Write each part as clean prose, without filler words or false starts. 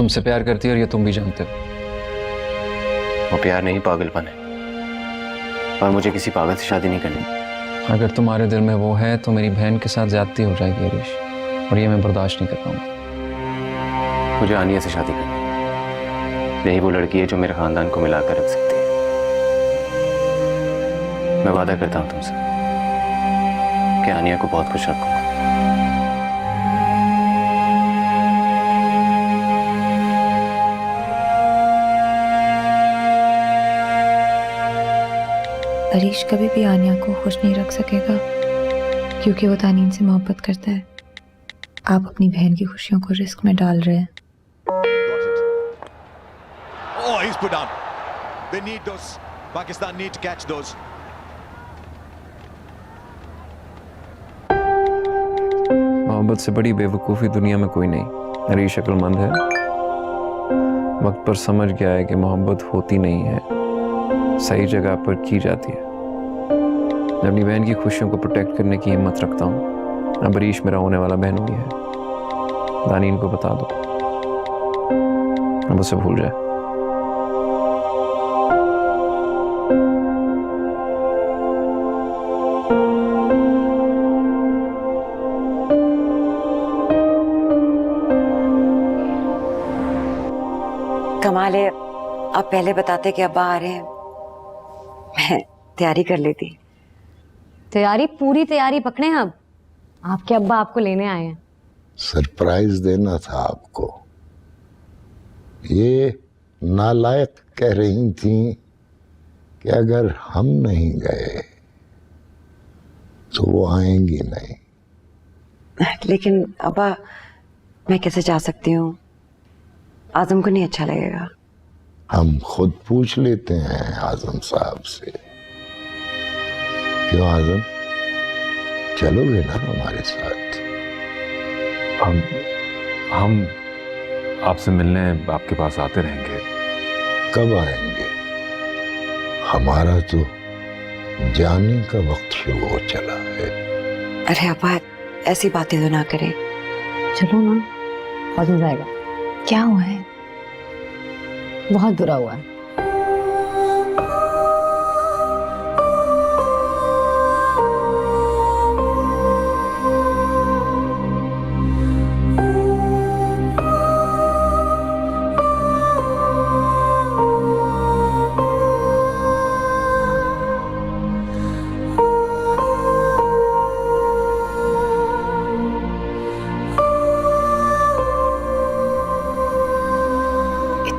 तुमसे प्यार करती है और ये तुम भी जानते हो। वो प्यार नहीं, पागलपन है। और मुझे किसी पागल से शादी नहीं करनी। अगर तुम्हारे दिल में वो है तो मेरी बहन के साथ ज्यादती हो जाएगी हरीश, और ये मैं बर्दाश्त नहीं कर पाऊंगा। मुझे आनिया से शादी करनी। यही वो लड़की है जो मेरे खानदान को मिलाकर रख सकती है। मैं वादा करता हूं तुमसे कि आनिया को बहुत खुश रखूंगा। हरीश कभी भी आनिया को खुश नहीं रख सकेगा क्योंकि वो तानीन से मोहब्बत करता है। आप अपनी बहन की खुशियों को रिस्क में डाल रहे हैं। Oh, he's put down. They need those. Pakistan need to catch those. मोहब्बत से बड़ी बेवकूफ़ी दुनिया में कोई नहीं। हरीश अक्लमंद है, वक्त पर समझ गया है कि मोहब्बत होती नहीं है, सही जगह पर की जाती है। मैं अपनी बहन की खुशियों को प्रोटेक्ट करने की हिम्मत रखता हूँ। अब हरीश मेरा होने वाला बहन हुई है, दानीन को बता दो, अब उसे भूल जाए। कमाल है, आप पहले बताते कि अब्बा आ रहे हैं, मैं तैयारी कर लेती। तैयारी, पूरी तैयारी पकड़े हैं अब। आपके अब्बा आपको लेने आए हैं। सरप्राइज देना था आपको। ये नालायक कह रही थी कि अगर हम नहीं गए तो वो आएंगी नहीं। लेकिन अब्बा, मैं कैसे जा सकती हूँ? आजम को नहीं अच्छा लगेगा। हम खुद पूछ लेते हैं आजम साहब से। क्यों आजम, चलोगे ना हमारे साथ? हम आपसे मिलने आपके पास आते रहेंगे। कब आएंगे? हमारा तो जाने का वक्त शुरू हो चला है। अरे अब्बा, ऐसी बातें तो ना करें। चलो ना, बहुत मजा आएगा। क्या हुआ है? बहुत बुरा हुआ है।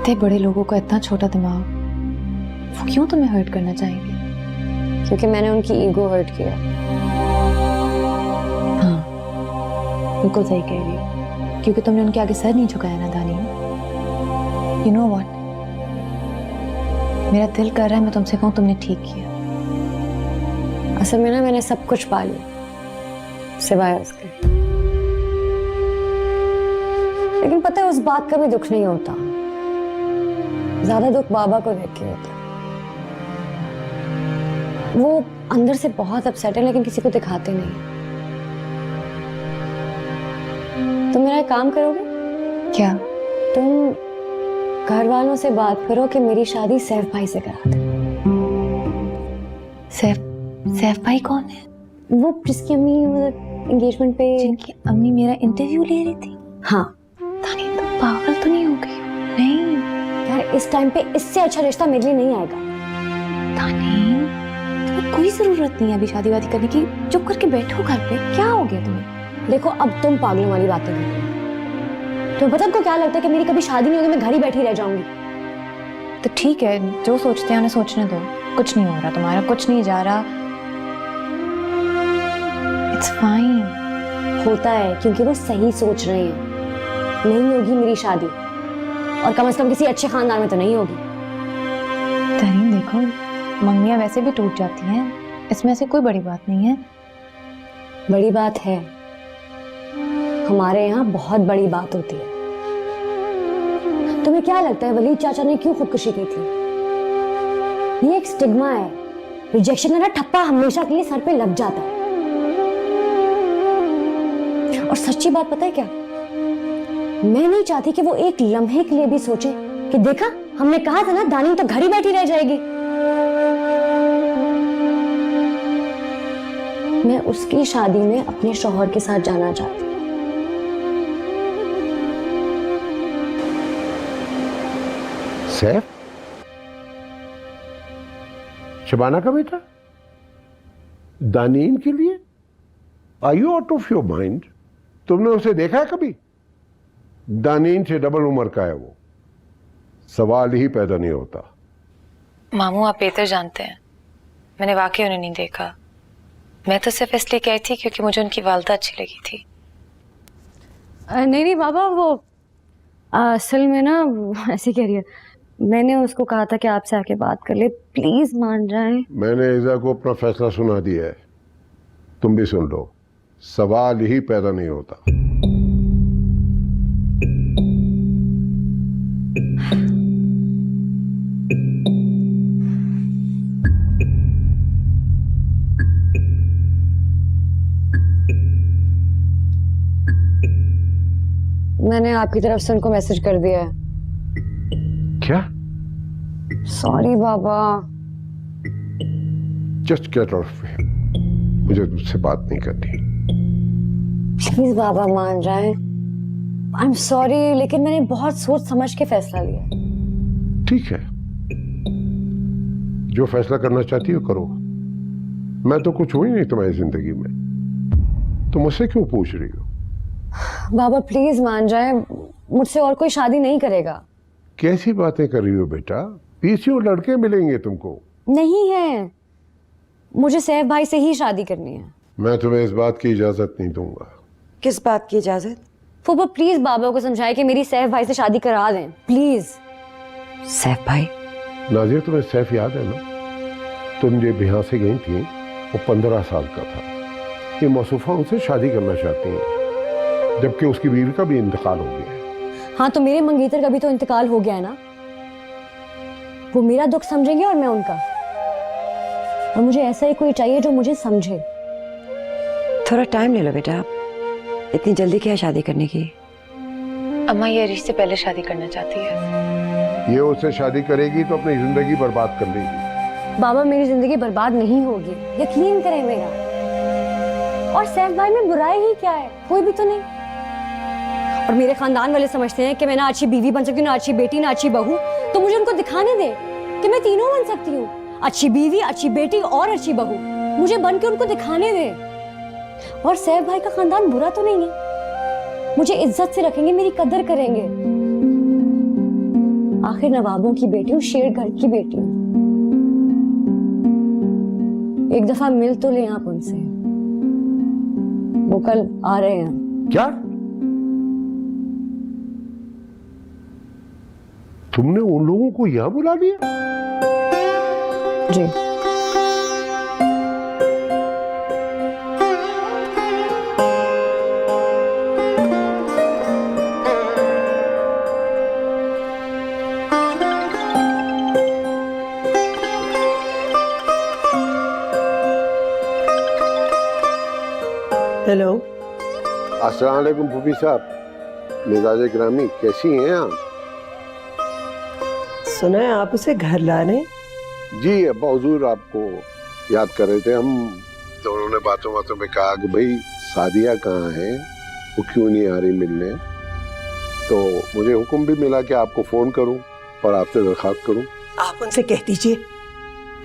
इतने बड़े लोगों का इतना छोटा दिमाग, वो क्यों तुम्हें हर्ट करना चाहेंगे? क्योंकि मैंने उनकी ईगो हर्ट किया। हाँ, बिल्कुल सही कह रही हो, क्योंकि तुमने उनके आगे सर नहीं झुकाया ना दानी। यू नो व्हाट, मेरा दिल कर रहा है मैं तुमसे कहूँ तुमने ठीक किया। असल में ना, मैंने सब कुछ पा लिया सिवाय उसके। लेकिन पता है, उस बात का भी दुख नहीं होता। ज्यादा दुख बाबा को देख के होता है। वो अंदर से बहुत अपसेट है, लेकिन किसी को दिखाते नहीं। तुम मेरा एक काम करोगे क्या? तुम घर वालों से बात करो कि मेरी शादी सैफ भाई से करा दे। सैफ भाई कौन है? वो जिसकी अम्मी मतलब एंगेजमेंट पे, जिनकी अम्मी मेरा इंटरव्यू ले रही थी। हाँ। दानी, तुम पागल तो नहीं हो गई? नहीं यार, इस टाइम पे इससे अच्छा रिश्ता मेरे लिए नहीं आएगा। दानी, तुम्हें कोई जरूरत नहीं है अभी शादी वादी करने की। चुप करके बैठो घर पे। क्या हो गया तुम्हें? देखो, अब तुम पागलों वाली बातें कर रही हो। तुम्हें पता है क्या लगता है कि मेरी कभी शादी नहीं होगी, मैं घर ही बैठी रह जाऊंगी? तो ठीक है, जो सोचते हैं उन्हें सोचने दो। कुछ नहीं हो रहा तुम्हारा, कुछ नहीं जा रहा। It's fine. होता है क्योंकि वो सही सोच रहे हैं। नहीं होगी मेरी शादी, और कम से कम किसी अच्छे खानदान में तो नहीं होगी। तरीन, देखो, मंगियां वैसे भी टूट जाती हैं, इसमें ऐसी कोई बड़ी बात नहीं है। बड़ी बात है, हमारे यहाँ बहुत बड़ी बात होती है। तुम्हें क्या लगता है वलीद चाचा ने क्यों खुदकुशी की थी? ये एक स्टिग्मा है। रिजेक्शन का ना ठप्पा हमेशा के लिए सर पे लग जाता है। और सच्ची बात पता है क्या? मैं नहीं चाहती कि वो एक लम्हे के लिए भी सोचे कि देखा, हमने कहा था ना दानी तो घर ही बैठी रह जाएगी। मैं उसकी शादी में अपने शौहर के साथ जाना चाहती हूँ। सैफ, शबाना का बेटा दानीन के लिए? Are you out of your mind? तुमने उसे देखा है कभी? दानीन से डबल उम्र का है वो, सवाल ही पैदा नहीं होता। मामू आप बेहतर जानते हैं, मैंने वाकई उन्हें नहीं देखा। मैं तो सिर्फ इसलिए कही थी क्योंकि मुझे उनकी वालदा अच्छी लगी थी। नहीं बाबा, वो असल में ना ऐसी कह रही है। मैंने उसको कहा था कि आपसे आके बात कर ले, प्लीज मान जाए। मैंने इज़ा को अपना फैसला सुना दिया है, तुम भी सुन लो, सवाल ही पैदा नहीं होता। मैंने आपकी तरफ से उनको मैसेज कर दिया है। क्या? Sorry Baba. Just get out of here, मुझे तुझसे बात नहीं करनी। प्लीज बाबा मान जाए। आई एम सॉरी, लेकिन मैंने बहुत सोच समझ के फैसला लिया। ठीक है, जो फैसला करना चाहती हो करो। मैं तो कुछ हुई नहीं तुम्हारी जिंदगी में, तुम मुझसे क्यों पूछ रही हो? बाबा प्लीज मान जाए, मुझसे और कोई शादी नहीं करेगा। कैसी बातें कर रही हो बेटा? पीछे लड़के मिलेंगे तुमको। नहीं है, मुझे सैफ भाई से ही शादी करनी है। मैं तुम्हें इस बात की इजाजत नहीं दूंगा। किस बात की इजाजत? फूफा प्लीज बाबा को समझाए कि मेरी सैफ भाई से शादी करा दें, प्लीज। सैफ भाई? नाजिया, तुम्हें सैफ याद है ना? तुम जब यहाँ से गई थी वो 15 साल का था। ये मौसूफा उनसे शादी करना चाहती है, जबकि उसकी बीवी का भी इंतकाल हो गया है। हाँ तो मेरे मंगेतर का भी तो इंतकाल हो गया है ना। वो मेरा दुख समझेंगे और मैं उनका। और मुझे ऐसा ही कोई चाहिए जो मुझे समझे। थोड़ा टाइम ले लो बेटा, इतनी जल्दी क्या शादी करने की? अम्मा ये रिश्ते से पहले शादी करना चाहती है। ये उससे शादी करेगी तो अपनी जिंदगी बर्बाद कर लेगी। बाबा मेरी जिंदगी बर्बाद नहीं होगी, यकीन करें मेरा। और सैफ भाई में बुराई ही क्या है? कोई भी तो नहीं। और मेरे खानदान वाले समझते हैं कि मैं ना अच्छी बीवी बन सकती हूँ, ना अच्छी बेटी, ना अच्छी बहू। तो मुझे उनको दिखाने दे कि मैं तीनों बन सकती हूँ, अच्छी बीवी, अच्छी बेटी और अच्छी बहू। मुझे बन के उनको दिखाने दे। और सैफ भाई का खानदान बुरा तो नहीं है, मुझे इज्जत से रखेंगे, मेरी कदर करेंगे। आखिर नवाबों की बेटी हूँ, शेर घर की बेटी हूँ। एक दफा मिल तो ले आप उनसे, वो कल आ रहे हैं। क्या? तुमने उन लोगों को यहां बुला लिया? जी। हेलो। अस्सलाम वालेकुम फूफी साहब, मिजाज ग्रामी, कैसी हैं आप? सुना है आप उसे घर लाने? जी अब्बा हुजूर आपको याद कर रहे थे हम, तो उन्होंने बातों बातों में कहा कि भाई सादिया कहाँ है, वो क्यों नहीं आ रही मिलने। तो मुझे हुक्म भी मिला कि आपको फोन करूं और आपसे दरखास्त करूं। आप उनसे कह दीजिए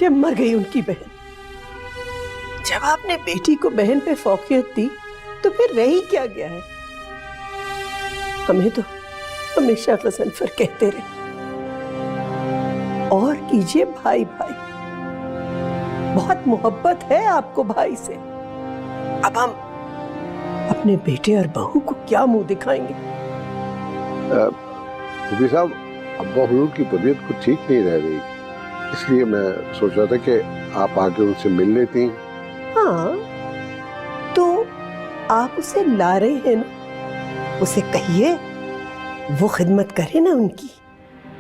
कि मर गई उनकी बहन। जब आपने बेटी को बहन पे फौकियत दी तो फिर रही क्या गया है? हमें तो हमेशा गज़नफर कहते रहे। और कीजिए भाई भाई, बहुत मोहब्बत है आपको भाई से। अब हम अपने बेटे और बहू को क्या मुंह दिखाएंगे? फूफी साहब, अब्बा हुजूर की तबीयत कुछ ठीक नहीं रह रही, इसलिए मैं सोच रहा था कि आप आके उनसे मिल लेती। हाँ तो आप उसे ला रहे हैं ना, उसे कहिए वो खिदमत करे ना उनकी।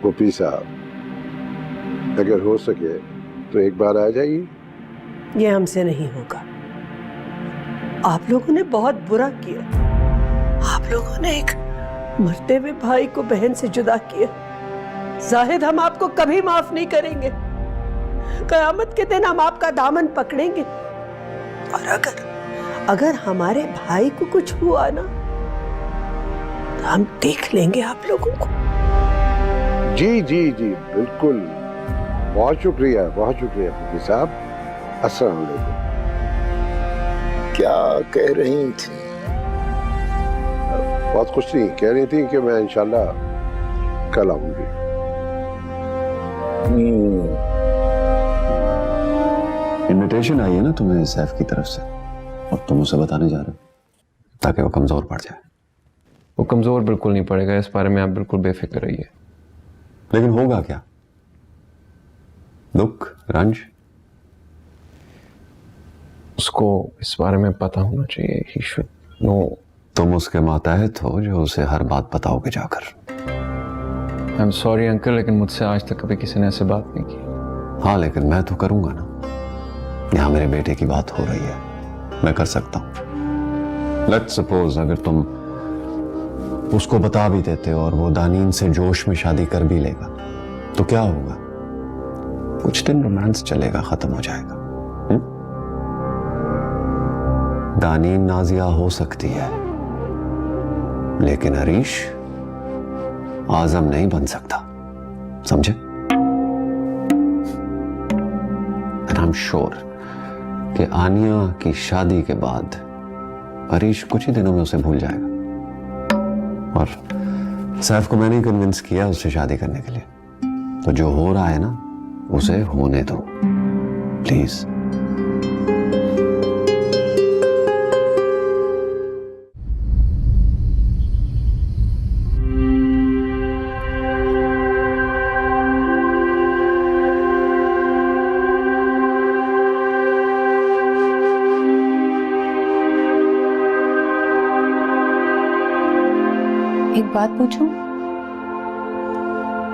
फूफी साहब, अगर हो सके तो एक बार आ जाइए। ये हमसे नहीं होगा। आप लोगों ने बहुत बुरा किया। आप लोगों ने एक मरते हुए भाई को बहन से जुदा किया। जाहिद, हम आपको कभी माफ नहीं करेंगे। कयामत के दिन हम आपका दामन पकड़ेंगे, और अगर हमारे भाई को कुछ हुआ ना, तो हम देख लेंगे आप लोगों को। जी जी जी बिल्कुल, बहुत शुक्रिया फकीर साहब। अस्सलाम वालेकुम। क्या कह रही थी? बहुत कुछ नहीं, कह रही थी कि मैं इंशाल्लाह कल आऊंगी। इनविटेशन आई है ना तुम्हें सैफ की तरफ से, और तुम उसे बताने जा रहे हो ताकि वो कमजोर पड़ जाए। वो कमज़ोर बिल्कुल नहीं पड़ेगा, इस बारे में आप बिल्कुल बेफिक्र रहिए। लेकिन होगा क्या? दुख, रंज? उसको इस बारे में पता होना चाहिए। He should know. तुम उसके मातहत हो जो उसे हर बात बताओगे जाकर। आई एम सॉरी अंकल, लेकिन मुझसे आज तक कभी किसी ने ऐसे बात नहीं की। हाँ, लेकिन मैं तो करूंगा ना। यहाँ मेरे बेटे की बात हो रही है, मैं कर सकता हूं। लेट्स सपोज अगर तुम उसको बता भी देते हो और वो दानीन से जोश में शादी कर भी लेगा, तो क्या होगा? कुछ दिन रोमांस चलेगा, खत्म हो जाएगा। दानीन नाजिया हो सकती है, लेकिन हरीश आजम नहीं बन सकता, समझे? एंड आई एम श्योर कि आनिया की शादी के बाद हरीश कुछ ही दिनों में उसे भूल जाएगा। और सैफ को मैंने कन्विंस किया उससे शादी करने के लिए। तो जो हो रहा है ना, उसे होने दो प्लीज। एक बात पूछूं?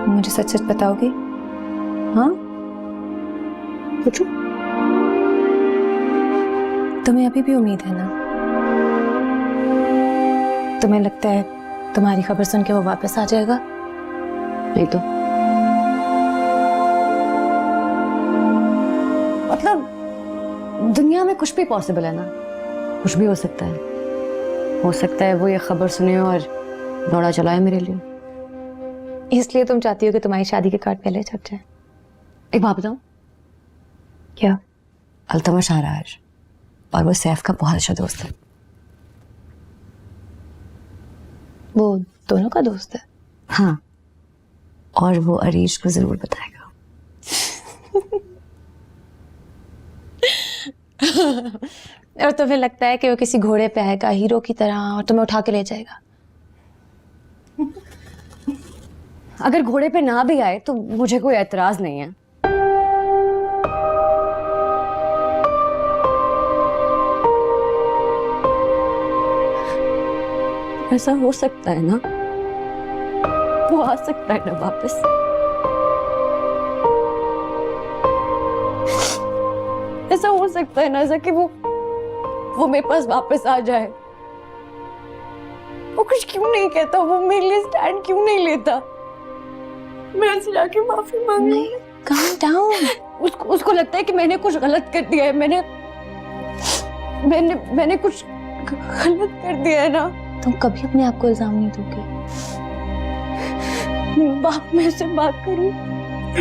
मुझे सच सच बताओगे? हाँ, पूछूं? तुम्हें अभी भी उम्मीद है ना? तुम्हें लगता है तुम्हारी खबर सुन के वो वापस आ जाएगा? नहीं तो मतलब दुनिया में कुछ भी पॉसिबल है ना, कुछ भी हो सकता है। हो सकता है वो ये खबर सुने और दौड़ा चलाए मेरे लिए। इसलिए तुम चाहती हो कि तुम्हारी शादी के कार्ड पहले छप जाए? एक बात बताऊं? क्या? अल्तमश आ रहा है और वो सैफ का बहुत अच्छा दोस्त है। वो दोनों का दोस्त है? हाँ, और वो अरीश को जरूर बताएगा। और तुम्हें लगता है कि वो किसी घोड़े पे आएगा हीरो की तरह और तुम्हें उठा के ले जाएगा? अगर घोड़े पे ना भी आए तो मुझे कोई एतराज नहीं है। ऐसा हो सकता है ना, वो आ सकता है ना वापस। ऐसा हो सकता है ना, ऐसा कि वो मेरे पास वापस आ जाए। वो कुछ क्यों नहीं कहता? वो मेरे लिए स्टैंड क्यों नहीं लेता? मैं उससे जाके माफी मांग लूं। Calm down। उसको लगता है कि मैंने कुछ गलत कर दिया है। मैंने कुछ गलत कर दिया है ना। तुम कभी अपने आप को इल्जाम नहीं दोगे। बाप, मैं उससे बात करूं,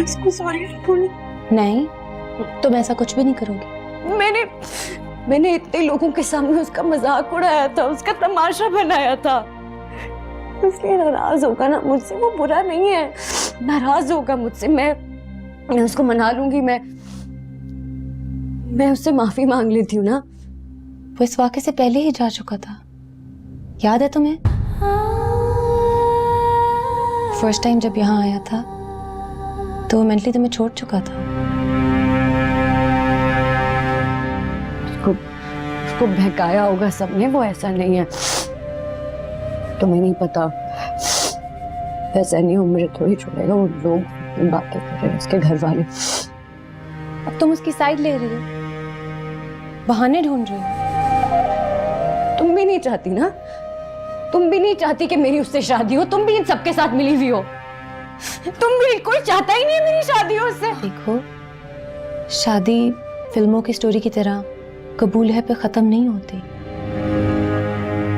उसको सॉरी बोलूं? नहीं, तुम ऐसा कुछ भी नहीं करोगे। मैंने इतने लोगों के सामने उसका मजाक उड़ाया था, उसका तमाशा बनाया था। इसलिए नाराज होगा ना मुझसे, वो बुरा नहीं है। नाराज होगा मुझसे, मैं उसको मना लूंगी। मैं उससे माफी मांग लेती हूँ ना। वो इस वाक़े से पहले ही जा चुका था, याद है तुम्हें? फर्स्ट टाइम जब यहाँ आया था तो वो मेंटली तुम्हें छोड़ चुका था। उसको बहकाया होगा सबने, वो ऐसा नहीं है। तुम्हें नहीं पता, ऐसा नहीं, वो मुझे थोड़ी छोड़ेगा। वो लोग बातें कर रहे हैं, उसके घर वाले। अब तुम उसकी साइड ले रही हो, बहाने ढूंढ रही हो। तुम भी नहीं चाहती ना तुम भी नहीं चाहती कि मेरी उससे शादी हो, तुम भी इन सबके साथ मिली हुई हो। तुम भी, कोई चाहता ही नहीं है मेरी शादी हो उससे। देखो, शादी फिल्मों की स्टोरी की तरह कबूल है पे खत्म नहीं होती,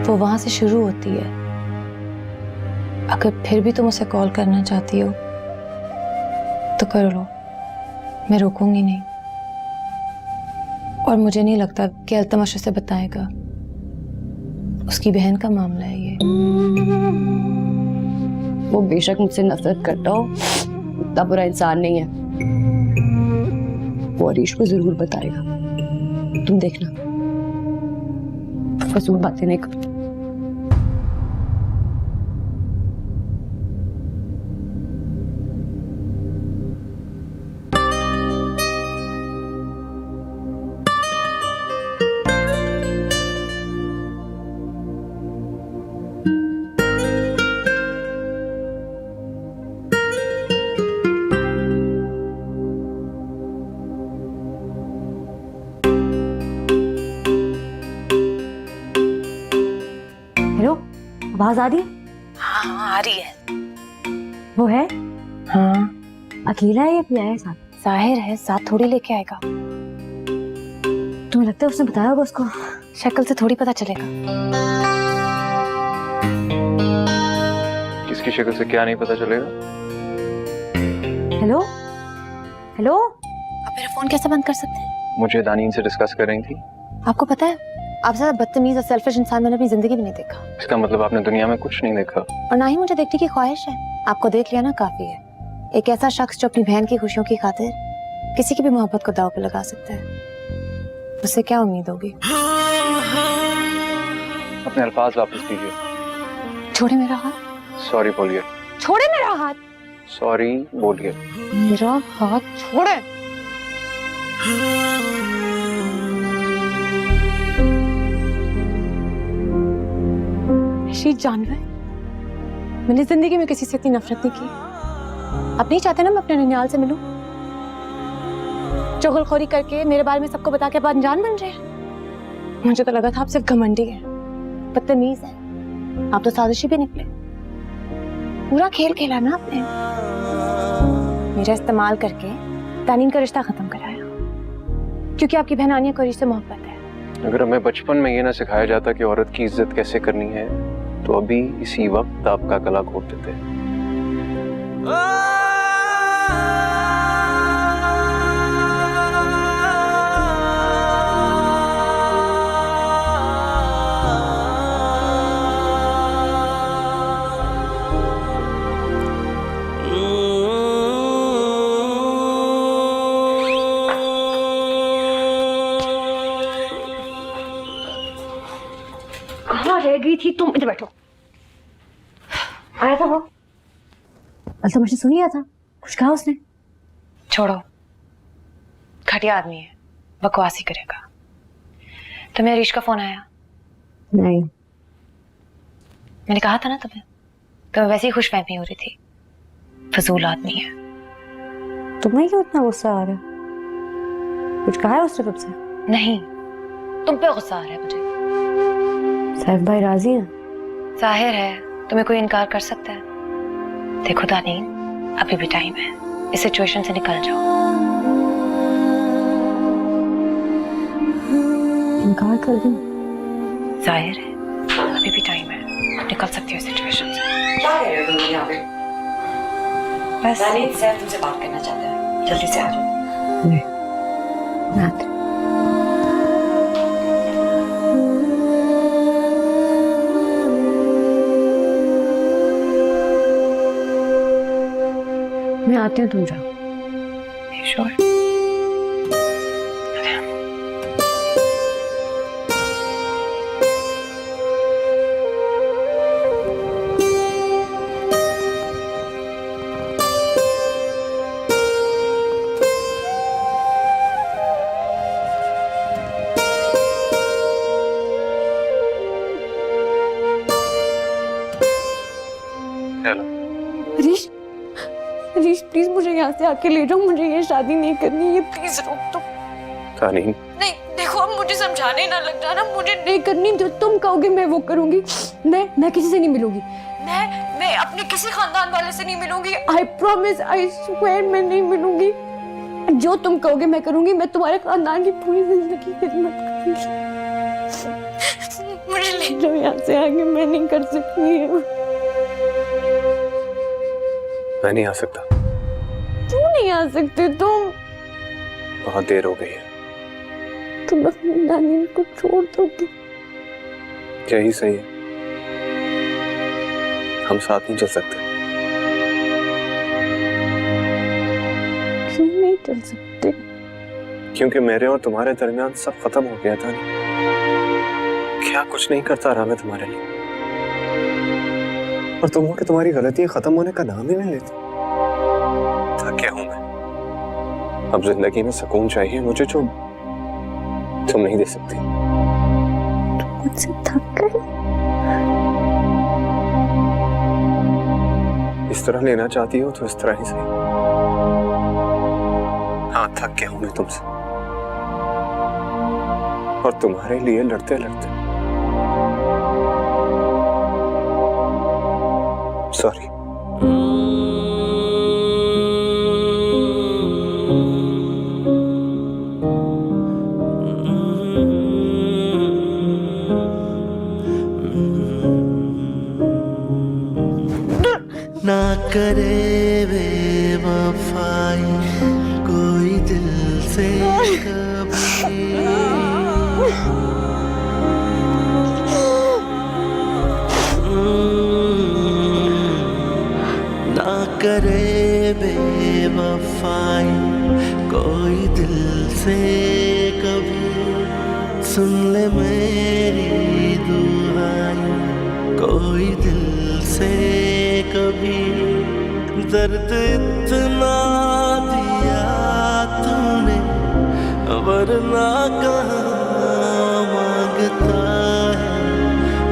वो वहां से शुरू होती है। अगर फिर भी तुम उसे कॉल करना चाहती हो तो कर लो, मैं रोकूंगी नहीं। और मुझे नहीं लगता कि अल्तमश उसे बताएगा, उसकी बहन का मामला है ये। वो बेशक मुझसे नफरत करता हो, इतना बुरा इंसान नहीं है। वो अरीश को जरूर बताएगा, तुम देखना। फजूल बातें नहीं करो। हेलो, आवाज आ रही है? हाँ हाँ आ रही है। वो है? हाँ अकेला है या कोई आया है साथ? जाहिर है, साथ थोड़ी लेके आएगा। तुम्हें लगता है उसने बताया होगा उसको? शक्ल से थोड़ी पता चलेगा। किसकी शक्ल से क्या नहीं पता चलेगा? हेलो हेलो, आप मेरा फोन कैसे बंद कर सकते हैं? मुझे दानीन से डिस्कस कर रही थी। आपको पता है, आपसे ज्यादा बदतमीज और सेल्फिश इंसान मैंने अपनी जिंदगी में नहीं देखा। इसका मतलब आपने दुनिया में कुछ नहीं देखा। और ना ही मुझे देखने की ख्वाहिश है। आपको देख लिया ना काफी है। एक ऐसा शख्स जो अपनी बहन की खुशियों की खातिर किसी की भी मोहब्बत को दांव पे लगा सकता है, उससे क्या उम्मीद होगी? अपने अल्फाज वापस कीजिए। छोड़े मेरा हाथ। सॉरी बोलिए। छोड़े मेरा हाथ। सॉरी बोलिए। मेरा हाथ छोड़े। शी जानवर, मैंने जिंदगी में किसी से इतनी नफरत नहीं की। आप नहीं चाहते ना मैं अपने ननिहाल से मिलूं? चुगलखोरी करके मेरे बारे में सबको बता के आप अनजान बन रहे हैं। मुझे तो लगा था आप सिर्फ घमंडी हैं, बदतमीज हैं। आप तो साजिशी भी निकले। पूरा खेल खेला ना आपने। मेरा इस्तेमाल करके तानीन का रिश्ता खत्म कराया, क्योंकि आपकी बहन आनिया को अरीश से मोहब्बत है। अगर हमें बचपन में ये ना सिखाया जाता कि औरत की इज्जत कैसे करनी है, तो अभी इसी वक्त आपका गला घोट देते। कहाँ रह गई थी तुम? इधर बैठो। आया था वो? अल्तमश ने सुनिया था, कुछ कहा उसने? छोड़ो, घटिया आदमी है, बकवास ही करेगा। तुम्हें अरीश का फोन आया? नहीं। मैंने कहा था ना तुम्हें वैसे ही खुशफहमी हो रही थी। फजूल आदमी है। तुम्हें क्यों इतना गुस्सा आ रहा है? कुछ कहा है उसने तुमसे? नहीं, तुम पे गुस्सा आ रहा है मुझे। सैफ भाई राजी हैं? जाहिर है, तुम्हें कोई इनकार कर सकता है? देखो दानीन, अभी भी टाइम है, इस सिचुएशन से निकल जाओ। इनकार कर दूं? जाहिर है, अभी भी टाइम है, निकल सकती हो इस सिचुएशन से। क्या कह रहे हो तुम यहाँ पे? बस दानीन सैफ तुमसे बात करना चाहता है, जल्दी से आ जाओ। बात मैं आती हूँ, तुम जाओ। Sure. Hello. Arish, Arish please मुझे यहाँ से आके ले जाओ। मुझे ये शादी नहीं करनी है, प्लीज रोक दो। तानीन, नहीं देखो, अब मुझे समझाने ना लग जाना, मुझे नहीं करनी, जो तुम कहोगे मैं वो करूंगी। मैं किसी से नहीं मिलूंगी, मैं अपने किसी खानदान वाले से नहीं मिलूंगी। आई प्रॉमिस, आई स्वेयर, मैं नहीं मिलूंगी। जो तुम कहोगे मैं करूंगी। मैं तुम्हारे खानदान की पूरी जिंदगी खिदमत करूंगी। मुझे ले जाओ यहाँ से, आगे मैं नहीं कर सकती। मैं नहीं आ सकता। क्यों नहीं आ सकते तुम? बहुत देर हो गई है। तुम अपनी नानी को छोड़ दोगे? यही सही है, हम साथ नहीं चल सकते। क्यों नहीं चल सकते? क्योंकि मेरे और तुम्हारे दरमियान सब खत्म हो गया था। क्या कुछ नहीं करता रहा मैं तुम्हारे लिए, और तुम हो कि तुम्हारी गलतियां खत्म होने का नाम ही नहीं लेती। थक गया हूं मैं। अब जिंदगी में सुकून चाहिए मुझे, जो तुम नहीं दे सकती। तुम मुझसे थक गए? इस तरह लेना चाहती हो तो इस तरह ही सही। हाँ, थक गया हूं मैं तुमसे, और तुम्हारे लिए लड़ते लड़ते। सॉरी। ना करे बेवफाई कोई दिल से कभी, ना करे बेवफाई कोई दिल से कभी। सुन ले मेरी दुआएं कोई दिल से कभी। दर्द इतना दिया तूने वरना कहाँ मांगता है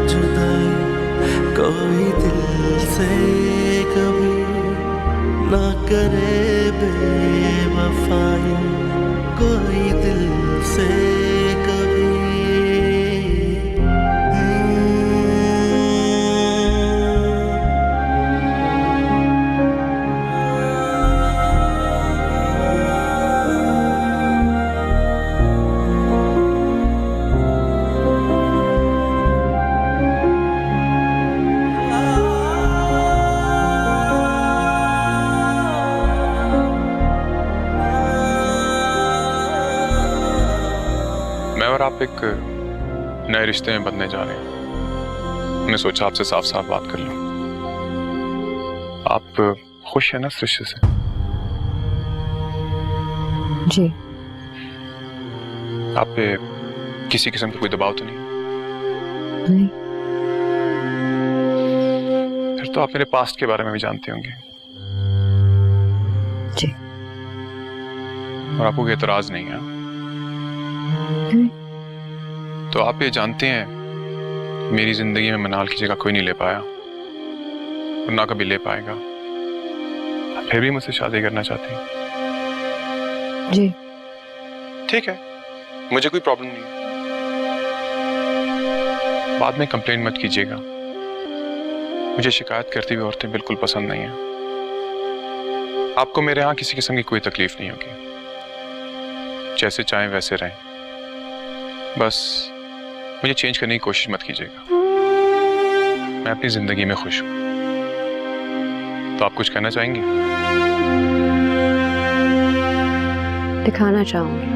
जुदाई कोई दिल से कभी। ना करे बेवफाई कोई दिल से कभी। मैं और आप एक नए रिश्ते में बंधने जा रहे हैं। मैंने सोचा आपसे साफ साफ बात कर लूं। आप खुश हैं ना इस रिश्ते से? जी। आप पे किसी किस्म का कोई दबाव तो नहीं? नहीं। फिर तो आप मेरे पास्ट के बारे में भी जानते होंगे। जी। और आपको कोई एतराज नहीं है? तो आप ये जानते हैं मेरी जिंदगी में मनाल की जगह कोई नहीं ले पाया और ना कभी ले पाएगा। आप फिर भी मुझसे शादी करना चाहते हैं? जी। ठीक है, मुझे कोई प्रॉब्लम नहीं है। बाद में कंप्लेंट मत कीजिएगा। मुझे शिकायत करती हुई औरतें बिल्कुल पसंद नहीं है। आपको मेरे यहाँ किसी किस्म की कोई तकलीफ नहीं होगी। जैसे चाहें वैसे रहें, बस मुझे चेंज करने की कोशिश मत कीजिएगा। मैं अपनी जिंदगी में खुश हूं। तो आप कुछ कहना चाहेंगे? दिखाना चाहूंगी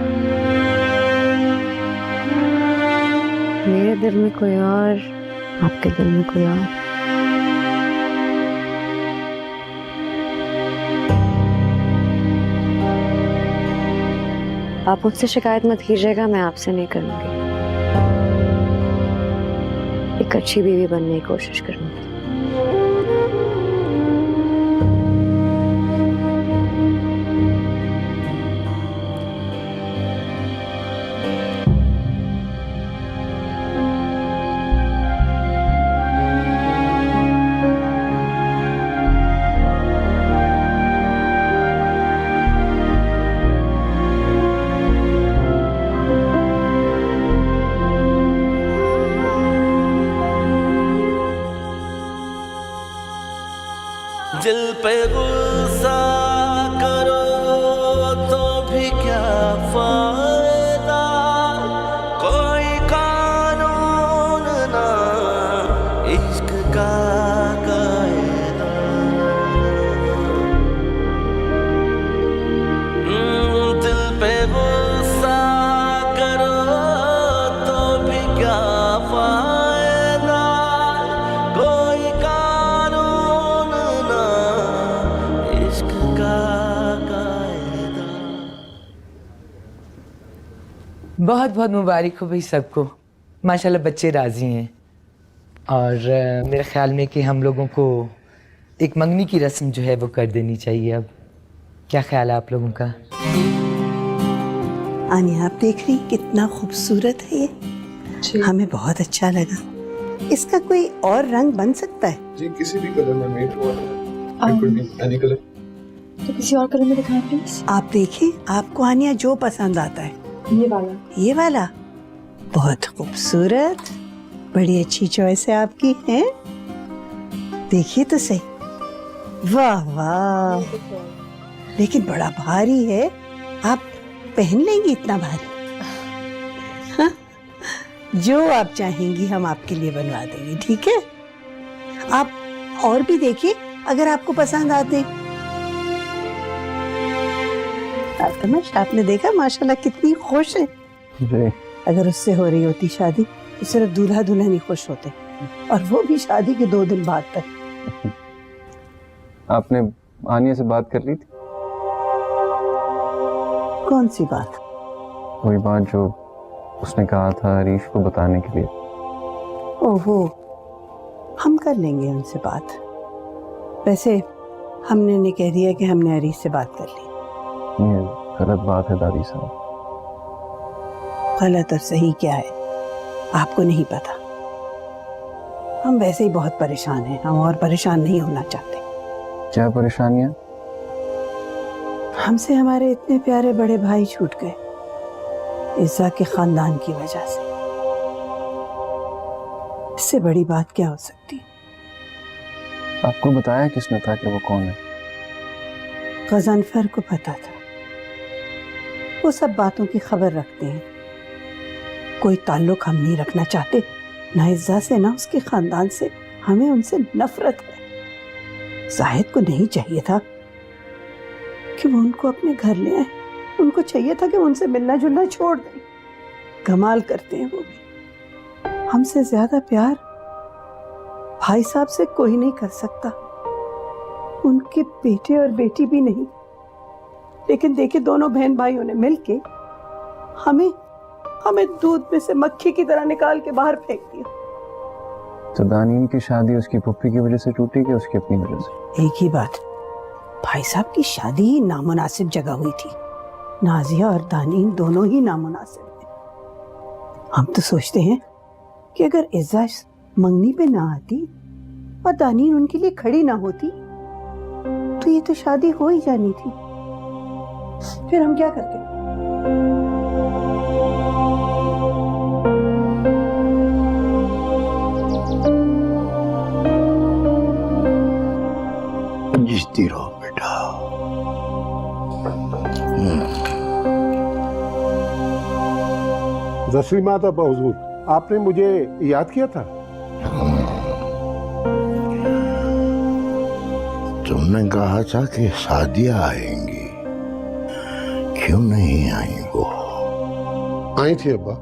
मेरे दिल में कोई और, आपके दिल में कोई और। आप मुझसे शिकायत मत कीजिएगा, मैं आपसे नहीं करूंगी। एक अच्छी बीवी बनने की कोशिश करूंगी। फायदा, कोई कानून ना इश्क का कायदा। दिल पे गुस्सा करो तो भी क्या फायदा, कोई कानून ना इश्क का कायदा। बहुत बहुत मुबारक हो भाई सबको, माशाल्लाह बच्चे राजी हैं। और मेरे ख्याल में कि हम लोगों को एक मंगनी की रस्म जो है वो कर देनी चाहिए। अब क्या ख्याल है आप लोगों का? आनिया, आप देख रही कितना खूबसूरत है ये, हमें बहुत अच्छा लगा। इसका कोई और रंग बन सकता है? जी किसी भी कलर में मेट हुआ है, it could be any color। तो किसी और कलर में दिखाएं प्लीज। आप देखिए, आपको आनिया जो पसंद आता है। ये वाला। ये वाला बहुत खूबसूरत, बड़ी अच्छी चॉइस है आपकी, है? देखिए तो सही, वाह वाह, लेकिन बड़ा भारी है, आप पहन लेंगी इतना भारी? हाँ? जो आप चाहेंगी हम आपके लिए बनवा देंगे, ठीक है? आप और भी देखिए अगर आपको पसंद आते। आपने देखा माशाल्लाह कितनी खुश है जी। अगर उससे हो रही होती शादी तो सिर्फ दूल्हा दुल्हन ही खुश होते, और वो भी शादी के 2 दिन बाद तक। आपने आनिया से बात कर ली थी? कौन सी बात? कोई बात जो उसने कहा था हरीश को बताने के लिए। ओहो, हम कर लेंगे उनसे बात। वैसे हमने ने कह दिया कि हमने हरीश से बात कर ली। ये गलत बात है दादी साहब। गलत और सही क्या है आपको नहीं पता। हम वैसे ही बहुत परेशान हैं, हम और परेशान नहीं होना चाहते। क्या परेशानियां? हमसे हमारे इतने प्यारे बड़े भाई छूट गए इज़्ज़ा के खानदान की वजह से। इससे बड़ी बात क्या हो सकती? आपको बताया किसने था कि वो कौन है? गज़नफर को पता था। वो सब बातों की खबर रखते हैं। कोई ताल्लुक हम नहीं रखना चाहते, ना इज़्ज़ा से ना उसके खानदान से। हमें उनसे नफरत है। जाहिद को नहीं चाहिए था कि वो उनको अपने घर ले आए। उनको चाहिए था कि वो उनसे मिलना जुलना छोड़ दें। कमाल करते हैं वो भी। हमसे ज्यादा प्यार भाई साहब से कोई नहीं कर सकता, उनके बेटे और बेटी भी नहीं। लेकिन देखिए, दोनों बहन भाइयों ने मिलके हमें दूध में से मक्खी की तरह निकाल के बाहर फेंक दिया। तो दानीन की शादी उसकी पुप्पी की वजह से टूटी कि उसकी अपनी वजह से? एक ही बात, भाई साहब की शादी ही नामुनासिब जगह हुई थी। नाजिया और दानीन दोनों ही नामुनासिब हैं। हम तो सोचते हैं कि अगर इज़्ज़ा मंगनी पे ना आती और दानीन उनके लिए खड़ी ना होती तो ये तो शादी हो ही जानी थी। फिर हम क्या करते? जीती रहो बेटा। जस्लीमा था हुजूर, आपने मुझे याद किया था? तुमने कहा था कि शादियां आएंगी, क्यों नहीं आई वो? आई थी अब्बा,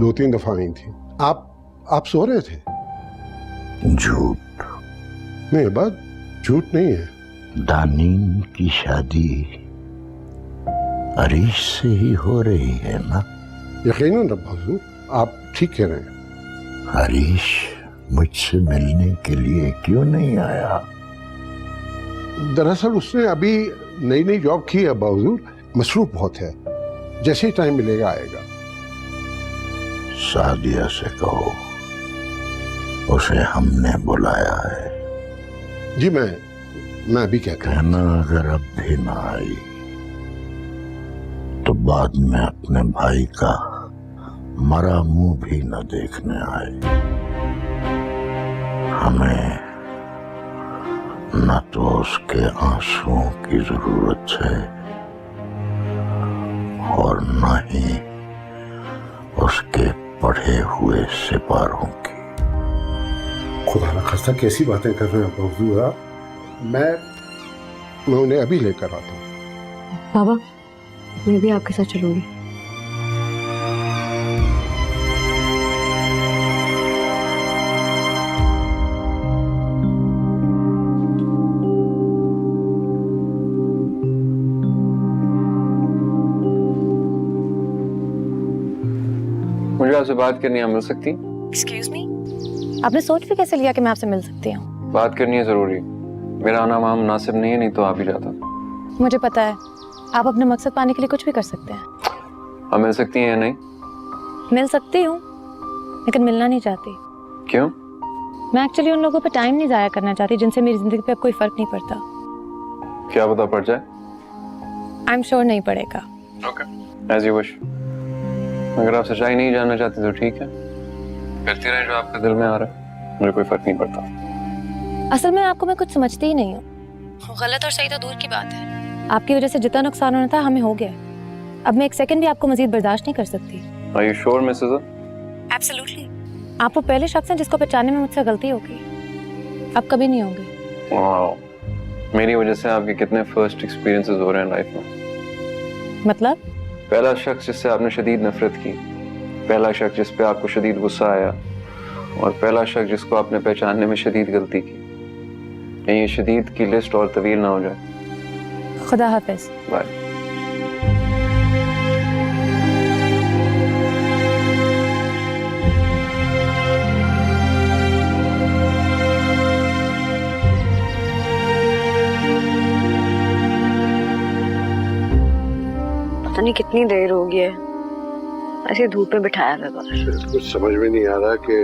2-3 दफा आई थी। आप सो रहे थे? झूठ। नहीं अब्बा, झूठ नहीं है। दानीन की शादी हरीश से ही हो रही है ना? यकीनन अब्बा हुजूर, आप ठीक कह रहे हैं। हरीश मुझसे मिलने के लिए क्यों नहीं आया? दरअसल उसने अभी नई जॉब की है अब्बा हुजूर, मसरूफ बहुत है। जैसे ही टाइम मिलेगा आएगा। सादिया से कहो उसे हमने बुलाया है। जी मैं अभी कहना अगर अब भी ना आई तो बाद में अपने भाई का मरा मुंह भी न देखने आए। हमें न तो उसके आंसुओं की जरूरत है और न ही उसके पढ़े हुए सिपारों की। खुदा न खास्ता कैसी बातें कर रहे हैं हुजूर आप? मैं उन्हें अभी लेकर आता हूँ। बाबा, मैं भी आपके साथ चलूंगी। मुझे आपसे बात करनी है, मिल सकती? एक्सक्यूज मी, आपने सोच भी कैसे लिया कि मैं आपसे मिल सकती हूँ? बात करनी है जरूरी। मेरा आना वहाँ मुनासिब नहीं है, नहीं तो आ भी जाता। मुझे पता है, आप अपने मकसद पाने के लिए कुछ भी कर सकते हैं। आप मिल सकती हैं या नहीं? मिल सकती हूँ, लेकिन मिलना नहीं चाहती। क्यों? मैं एक्चुअली उन लोगों पे टाइम नहीं जाया करना चाहती जिनसे मेरी जिंदगी पे अब कोई फर्क नहीं पड़ता। क्या पता पड़ जाए? आई एम श्योर नहीं पड़ेगा। Okay, as you wish. अगर आप सच्चाई नहीं जानना चाहते तो ठीक है, करती रहे जो आपके दिल में आ रहा है, मुझे कोई फर्क नहीं पड़ता। असल में आपको मैं कुछ समझती ही नहीं हूँ। गलत और सही तो दूर की बात है, आपकी वजह से जितना नुकसान होना था हमें हो गया। अब मैं एक सेकंड भी आपको मजीद बर्दाश्त नहीं कर सकती। Are you sure, Mrs. Absolutely. आप वो पहले शख्स हैं जिसको पहचानने में मुझसे गलती हो गई, अब कभी नहीं होगी। वाह, मेरी वजह से आपके कितने फर्स्ट एक्सपीरियंसेस हो रहे हैं लाइफ में। मतलब? पहला शख्स जिससे आपने शदीद नफरत की, पहला शख्स जिस पे आपको शदीद गुस्सा आया, और पहला शख्स जिसको आपने पहचानने में शदीद गलती की। कहीं ये शदीद की लिस्ट और तवील ना हो जाए। खुदा हाफिज। बाय। पता नहीं कितनी देर हो गई है, ऐसे धूप में बिठाया था बाहर। कुछ समझ में नहीं आ रहा कि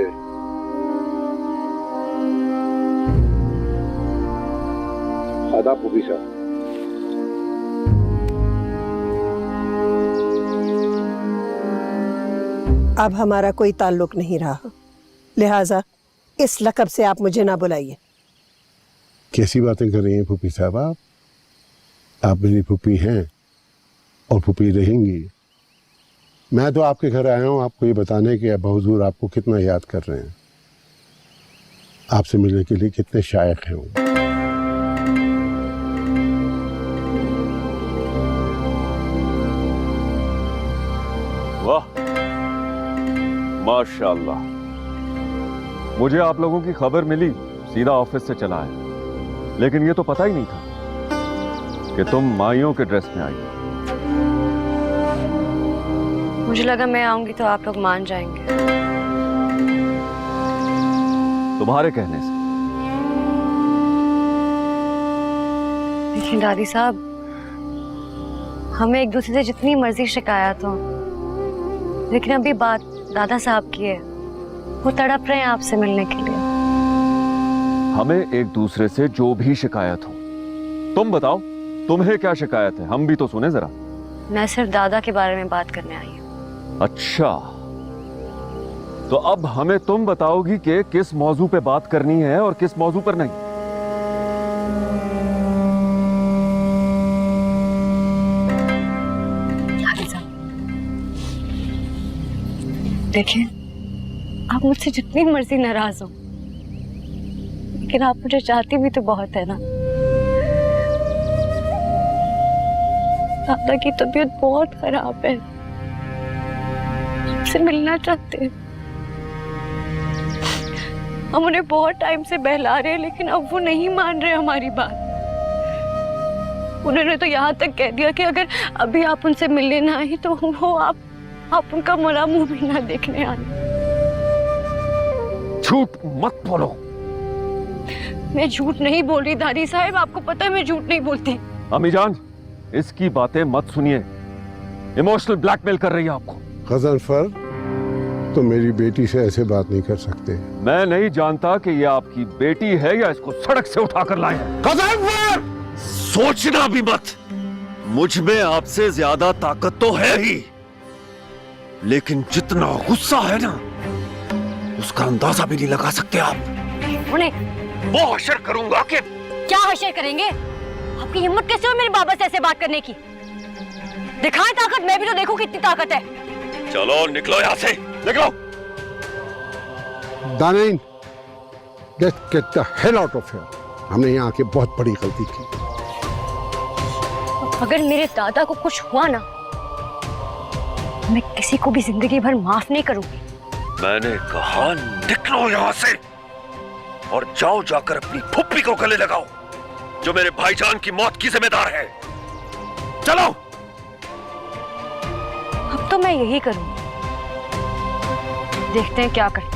आदाब फूफी साहब। अब हमारा कोई ताल्लुक नहीं रहा, लिहाजा इस लकब से आप मुझे ना बुलाइए। कैसी बातें कर रही हैं फूफी साहब आप? आप मेरी फूफी हैं और फूफी रहेंगी। मैं तो आपके घर आया हूँ आपको ये बताने कि अब्बा हुजूर आपको कितना याद कर रहे हैं, आपसे मिलने के लिए कितने शायक हैं वो। वाह माशाल्लाह, मुझे आप लोगों की खबर मिली, सीधा ऑफिस से चला आया, लेकिन ये तो पता ही नहीं था कि तुम माइयों के ड्रेस में आई। मुझे लगा मैं आऊंगी तो आप लोग मान जाएंगे। तुम्हारे कहने से। लेकिन दादी साहब, हमें एक दूसरे से जितनी मर्जी शिकायत हो, लेकिन अभी बात दादा साहब की है, वो तड़प रहे हैं आपसे मिलने के लिए। हमें एक दूसरे से जो भी शिकायत हो, तुम बताओ तुम्हें क्या शिकायत है, हम भी तो सुने जरा। मैं सिर्फ दादा के बारे में बात करने आई हूँ। अच्छा, तो अब हमें तुम बताओगी कि किस मौजू पे बात करनी है और किस मौजू पर नहीं। देखिए, आप मुझसे जितनी मर्जी नाराज हो, लेकिन आप मुझे चाहती भी तो बहुत है ना। दादा की तबीयत बहुत खराब है, आपसे मिलना चाहते हैं। हम उन्हें बहुत टाइम से बहला रहे हैं, लेकिन अब वो नहीं मान रहे हमारी बात। उन्होंने तो यहाँ तक कह दिया कि अगर अभी आप उनसे मिलने ना आए तो वो आप उनका मुड़ा मुंह भी ना देखने आने। झूठ मत बोलो। मैं झूठ नहीं बोल रही दादी साहब, आपको पता है मैं झूठ नहीं बोलती। अम्मी जान, इसकी बातें मत सुनिए, इमोशनल ब्लैकमेल कर रही है आपको। गजनफर, तो मेरी बेटी से ऐसे बात नहीं कर सकते। मैं नहीं जानता कि ये आपकी बेटी है या इसको सड़क से उठाकर लाए हैं। गजनफर, सोचना भी मत, मुझ में आपसे ज्यादा ताकत तो है ही, लेकिन जितना गुस्सा है ना, उसका अंदाजा भी नहीं लगा सकते आप। उन्हें वो हशर करूंगा कि क्या हशर करेंगे? आपकी हिम्मत कैसे हो मेरे बाबा से ऐसे बात करने की? दिखाएं ताकत, मैं भी तो देखूं कितनी ताकत है। चलो निकलो यहाँ से, निकलो। दानिन, let's get the hell out of here. हमने यहाँ आके बहुत बड़ी गलती की। अगर मेरे दादा को कुछ हुआ ना, मैं किसी को भी जिंदगी भर माफ नहीं करूंगी। मैंने कहा निकलो यहाँ से और जाओ जाकर अपनी फुप्पी को गले लगाओ, जो मेरे भाईजान की मौत की जिम्मेदार है। चलो। अब तो मैं यही करूंगी, देखते हैं क्या करते हैं।